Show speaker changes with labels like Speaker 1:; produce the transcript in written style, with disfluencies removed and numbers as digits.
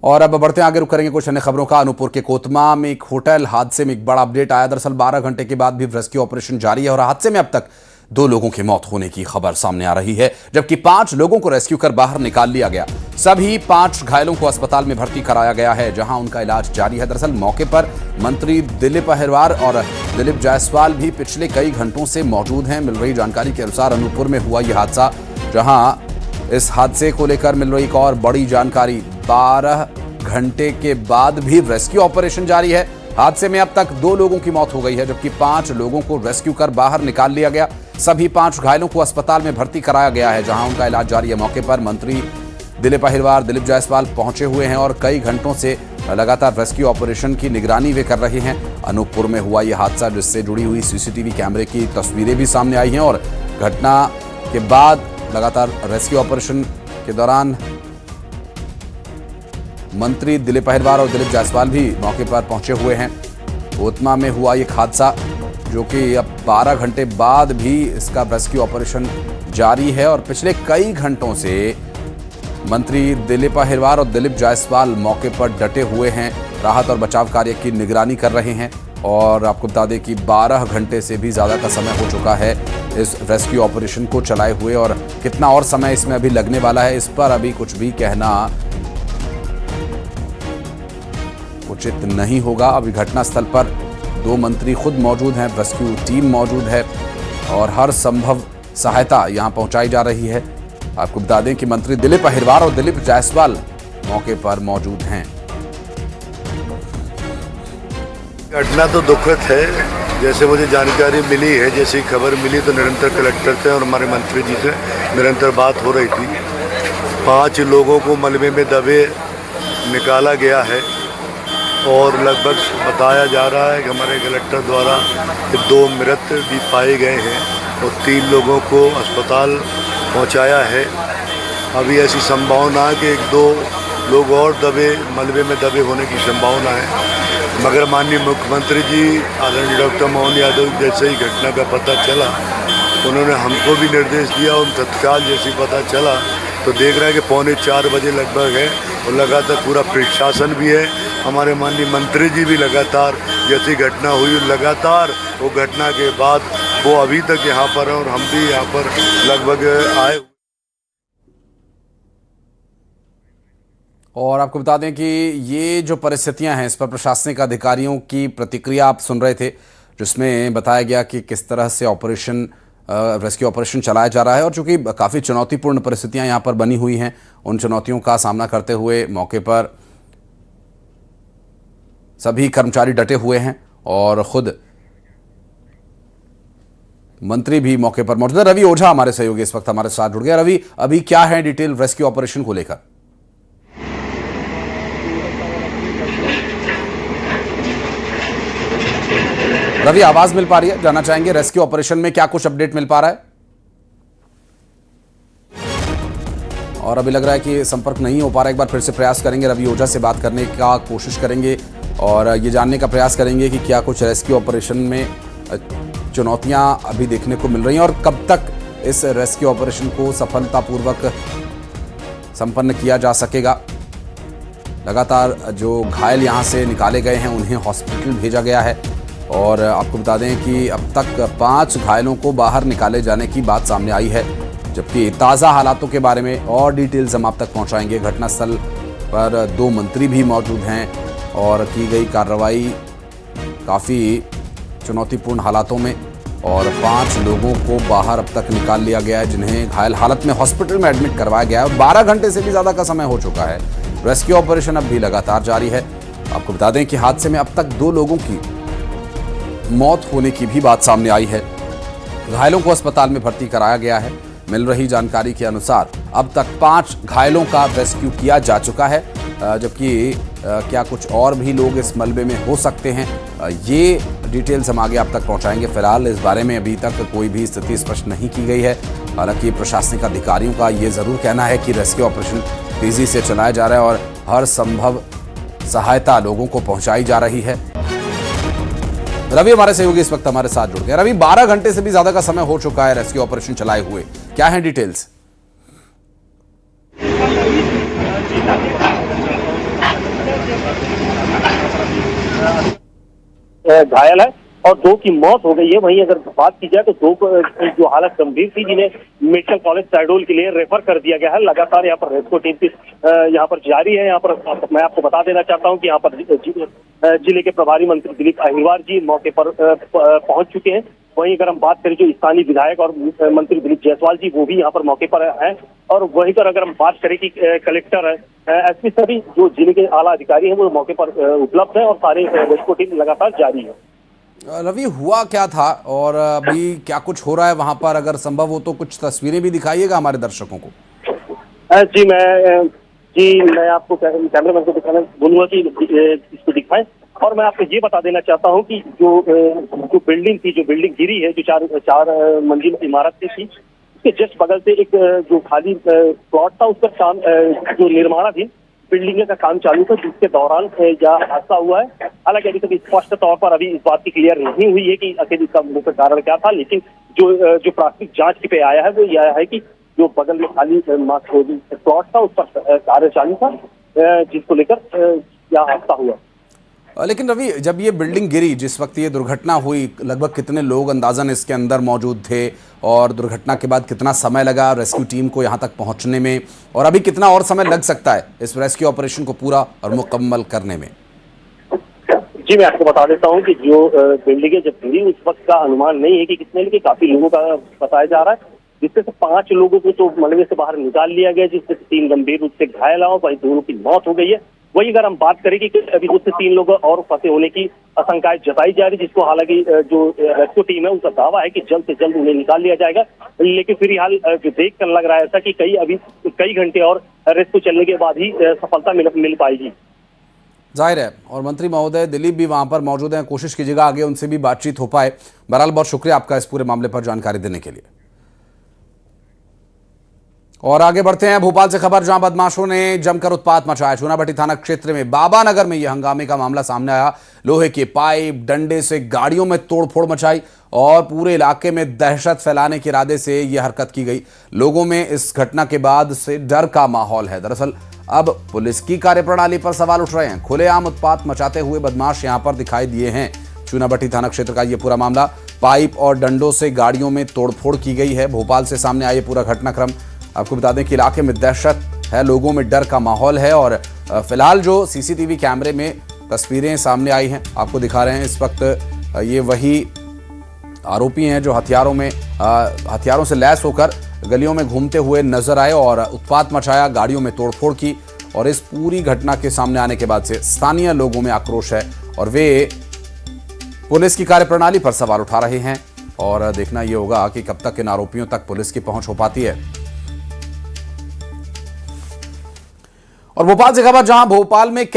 Speaker 1: और अब बढ़ते आगे, रुक करेंगे कुछ अन्य खबरों का। अनूपपुर के कोतमा में एक होटल हादसे में एक बड़ा अपडेट आया। दरअसल 12 घंटे के बाद भी रेस्क्यू ऑपरेशन जारी है और हादसे में अब तक 2 लोगों की मौत होने की खबर सामने आ रही है, जबकि 5 लोगों को रेस्क्यू कर बाहर निकाल लिया गया। सभी 5 घायलों को अस्पताल में भर्ती कराया गया है, जहां उनका इलाज जारी है। दरअसल मौके पर मंत्री दिलीप अहिरवार और दिलीप जायसवाल भी पिछले कई घंटों से मौजूद हैं। मिल रही जानकारी के अनुसार अनूपपुर में हुआ यह हादसा, जहां इस हादसे को लेकर मिल रही एक और बड़ी जानकारी। 12 घंटे के बाद भी रेस्क्यू ऑपरेशन जारी है। हादसे में अब तक 2 लोगों की मौत हो गई है, जबकि 5 लोगों को रेस्क्यू कर बाहर निकाल लिया गया। सभी 5 घायलों को अस्पताल में भर्ती कराया गया है, जहां उनका इलाज जारी है। मौके पर मंत्री दिलीप अहिरवार, दिलीप जायसवाल पहुंचे हुए हैं और कई घंटों से लगातार रेस्क्यू ऑपरेशन की निगरानी वे कर रहे हैं। अनूपपुर में हुआ यह हादसा, जिससे जुड़ी हुई सीसीटीवी कैमरे की तस्वीरें भी सामने आई हैं और घटना के बाद लगातार रेस्क्यू ऑपरेशन के दौरान मंत्री दिलीप अहिरवार और दिलीप जायसवाल भी मौके पर पहुंचे हुए हैं। कोतमा में हुआ एक हादसा, जो कि अब 12 घंटे बाद भी इसका रेस्क्यू ऑपरेशन जारी है और पिछले कई घंटों से मंत्री दिलीप अहिरवार और दिलीप जायसवाल मौके पर डटे हुए हैं, राहत और बचाव कार्य की निगरानी कर रहे हैं। और आपको बता दें कि 12 घंटे से भी ज़्यादा का समय हो चुका है इस रेस्क्यू ऑपरेशन को चलाए हुए, और कितना और समय इसमें अभी लगने वाला है, इस पर अभी कुछ भी कहना उचित नहीं होगा। अभी घटनास्थल पर 2 मंत्री खुद मौजूद हैं, रेस्क्यू टीम मौजूद है और हर संभव सहायता यहां पहुंचाई जा रही है। आपको बता दें कि मंत्री दिलीप अहिरवार और दिलीप जायसवाल मौके पर मौजूद हैं।
Speaker 2: घटना तो दुखद है। जैसे मुझे जानकारी मिली है, जैसी खबर मिली तो निरंतर कलेक्टर से और हमारे मंत्री जी से निरंतर बात हो रही थी। 5 लोगों को मलबे में दबे निकाला गया है और लगभग बताया जा रहा है कि हमारे कलेक्टर द्वारा 2 मृत भी पाए गए हैं और 3 लोगों को अस्पताल पहुंचाया है। अभी ऐसी संभावना है कि 1-2 लोग और मलबे में दबे होने की संभावना है, मगर माननीय मुख्यमंत्री जी आदरणीय डॉक्टर मोहन यादव जैसे ही घटना का पता चला, उन्होंने हमको भी निर्देश दिया और तत्काल जैसे पता चला तो देख रहे हैं कि 3:45 बजे लगभग है और लगातार पूरा प्रशासन भी है। हमारे माननीय मंत्री जी भी लगातार जैसी घटना हुई लगातार वो घटना के बाद वो अभी तक यहाँ पर हैं और हम भी यहाँ पर लगभग आए।
Speaker 1: और आपको बता दें कि ये जो परिस्थितियां हैं, इस पर प्रशासनिक अधिकारियों की प्रतिक्रिया आप सुन रहे थे, जिसमें बताया गया कि किस तरह से रेस्क्यू ऑपरेशन चलाया जा रहा है। और चूंकि काफ़ी चुनौतीपूर्ण परिस्थितियां यहाँ पर बनी हुई हैं, उन चुनौतियों का सामना करते हुए मौके पर सभी कर्मचारी डटे हुए हैं और खुद मंत्री भी मौके पर मौजूद है। रवि ओझा हमारे सहयोगी इस वक्त हमारे साथ जुड़ गया। रवि, अभी क्या है डिटेल रेस्क्यू ऑपरेशन को लेकर? रवि, आवाज मिल पा रही है? जानना चाहेंगे रेस्क्यू ऑपरेशन में क्या कुछ अपडेट मिल पा रहा है? और अभी लग रहा है कि संपर्क नहीं हो पा रहा है। एक बार फिर से प्रयास करेंगे, रवि ओझा से बात करने का कोशिश करेंगे और ये जानने का प्रयास करेंगे कि क्या कुछ रेस्क्यू ऑपरेशन में चुनौतियां अभी देखने को मिल रही हैं और कब तक इस रेस्क्यू ऑपरेशन को सफलतापूर्वक संपन्न किया जा सकेगा। लगातार जो घायल यहां से निकाले गए हैं उन्हें हॉस्पिटल भेजा गया है और आपको बता दें कि अब तक 5 घायलों को बाहर निकाले जाने की बात सामने आई है, जबकि ताज़ा हालातों के बारे में और डिटेल्स हम आप तक पहुंचाएंगे। घटनास्थल पर 2 मंत्री भी मौजूद हैं और की गई कार्रवाई काफ़ी चुनौतीपूर्ण हालातों में, और 5 लोगों को बाहर अब तक निकाल लिया गया है, जिन्हें घायल हालत में हॉस्पिटल में एडमिट करवाया गया है। 12 घंटे से भी ज़्यादा का समय हो चुका है। रेस्क्यू ऑपरेशन अब भी लगातार जारी है। आपको बता दें कि हादसे में अब तक 2 लोगों की मौत होने की भी बात सामने आई है। घायलों को अस्पताल में भर्ती कराया गया है। मिल रही जानकारी के अनुसार अब तक 5 घायलों का रेस्क्यू किया जा चुका है, जबकि क्या कुछ और भी लोग इस मलबे में हो सकते हैं, ये डिटेल्स हम आगे आप तक पहुंचाएंगे। फिलहाल इस बारे में अभी तक कोई भी स्थिति स्पष्ट नहीं की गई है। हालांकि प्रशासनिक अधिकारियों का ये ज़रूर कहना है कि रेस्क्यू ऑपरेशन तेज़ी से चलाया जा रहा है और हर संभव सहायता लोगों को पहुंचाई जा रही है। रवि हमारे सहयोगी इस वक्त हमारे साथ जुड़ गए। रवि, 12 घंटे से भी ज्यादा का समय हो चुका है रेस्क्यू ऑपरेशन चलाए हुए, क्या है डिटेल्स?
Speaker 3: घायल है और 2 की मौत हो गई है। वहीं अगर बात की जाए तो 2 की जो हालत गंभीर थी, जिन्हें मेडिकल कॉलेज शहडोल के लिए रेफर कर दिया गया है। लगातार यहाँ पर रेस्क्यू टीम की यहाँ पर जारी है। यहाँ पर मैं आपको बता देना चाहता हूँ कि यहाँ पर जिले के प्रभारी मंत्री दिलीप अहिरवार जी मौके पर पहुंच चुके हैं। वहीं अगर हम बात करें जो स्थानीय विधायक और मंत्री दिलीप जायसवाल जी, वो भी यहाँ पर मौके पर हैं। और वहीं पर अगर हम बात करें कि कलेक्टर एसपी सभी जो जिले के आला अधिकारी हैं वो मौके पर उपलब्ध हैं और सारे रेस्क्यू टीम लगातार जारी है।
Speaker 1: रवि, हुआ क्या था और अभी क्या कुछ हो रहा है वहां पर? अगर संभव हो तो कुछ तस्वीरें भी दिखाइएगा हमारे दर्शकों को।
Speaker 3: मैं आपको कैमरामैन को दिखाना बोलूंगा कि इसको दिखाएं। और मैं आपको ये बता देना चाहता हूं कि जो बिल्डिंग थी, जो बिल्डिंग गिरी है, जो चार मंजिल इमारत थी, उसके जस्ट बगल से एक जो खाली प्लॉट था, उस पर काम जो निर्माणाधीन बिल्डिंग का काम चालू था, जिसके दौरान यह हादसा हुआ है। हालांकि अभी तक स्पष्ट तौर पर अभी इस बात की क्लियर नहीं हुई है कि आखिर इसका मुख्य कारण क्या था, लेकिन जो प्राथमिक जांच पे आया है वो यह है कि जो बगल में खाली प्लॉट था, उस पर कार्य चालू था, जिसको लेकर यह हादसा हुआ।
Speaker 1: लेकिन रवि, जब ये बिल्डिंग गिरी, जिस वक्त ये दुर्घटना हुई, लगभग कितने लोग अंदाजन इसके अंदर मौजूद थे और दुर्घटना के बाद कितना समय लगा रेस्क्यू टीम को यहाँ तक पहुँचने में, और अभी कितना और समय लग सकता है इस रेस्क्यू ऑपरेशन को पूरा और मुकम्मल करने में?
Speaker 3: जी, मैं आपको बता देता हूँ कि जो बिल्डिंगें जब गिरी उस वक्त का अनुमान नहीं है कि कितने, लेकिन काफी लोगों का बताया जा रहा है, जिससे 5 लोगों को तो मलबे से बाहर निकाल लिया गया, जिससे 3 गंभीर रूप से घायल हुआ, वहीं 2 की मौत हो गई है। वही अगर हम बात करें कि अभी उससे 3 लोग और फंसे होने की आशंकाएं जताई जा रही, जिसको हालांकि जो रेस्क्यू टीम है उसका दावा है कि जल्द से जल्द उन्हें निकाल लिया जाएगा। लेकिन फिलहाल जो देख कर लग रहा है ऐसा कि कई घंटे और रेस्क्यू चलने के बाद ही सफलता मिल पाएगी।
Speaker 1: जाहिर है, और मंत्री महोदय दिलीप भी वहां पर मौजूद हैं, कोशिश कीजिएगा आगे उनसे भी बातचीत हो पाए। बहरहाल बहुत शुक्रिया आपका इस पूरे मामले पर जानकारी देने के लिए। और आगे बढ़ते हैं भोपाल से खबर, जहां बदमाशों ने जमकर उत्पात मचाया। चूनाभट्टी थाना क्षेत्र में बाबा नगर में यह हंगामे का मामला सामने आया। लोहे के पाइप डंडे से गाड़ियों में तोड़फोड़ मचाई और पूरे इलाके में दहशत फैलाने के इरादे से यह हरकत की गई। लोगों में इस घटना के बाद से डर का माहौल है। दरअसल अब पुलिस की कार्यप्रणाली पर सवाल उठ रहे हैं। खुलेआम उत्पात मचाते हुए बदमाश यहां पर दिखाई दिए हैं। चूनाभट्टी थाना क्षेत्र का यह पूरा मामला, पाइप और डंडों से गाड़ियों में तोड़फोड़ की गई है। भोपाल से सामने आया पूरा घटनाक्रम। आपको बता दें कि इलाके में दहशत है, लोगों में डर का माहौल है। और फिलहाल जो सीसीटीवी कैमरे में तस्वीरें सामने आई हैं, आपको दिखा रहे हैं इस वक्त। ये वही आरोपी हैं जो हथियारों से लैस होकर गलियों में घूमते हुए नजर आए और उत्पात मचाया, गाड़ियों में तोड़फोड़ की। और इस पूरी घटना के सामने आने के बाद से स्थानीय लोगों में आक्रोश है और वे पुलिस की कार्यप्रणाली पर सवाल उठा रहे हैं। और देखना यह होगा कि कब तक इन आरोपियों तक पुलिस की पहुंच हो पाती है। और भोपाल से खबर, जहां भोपाल में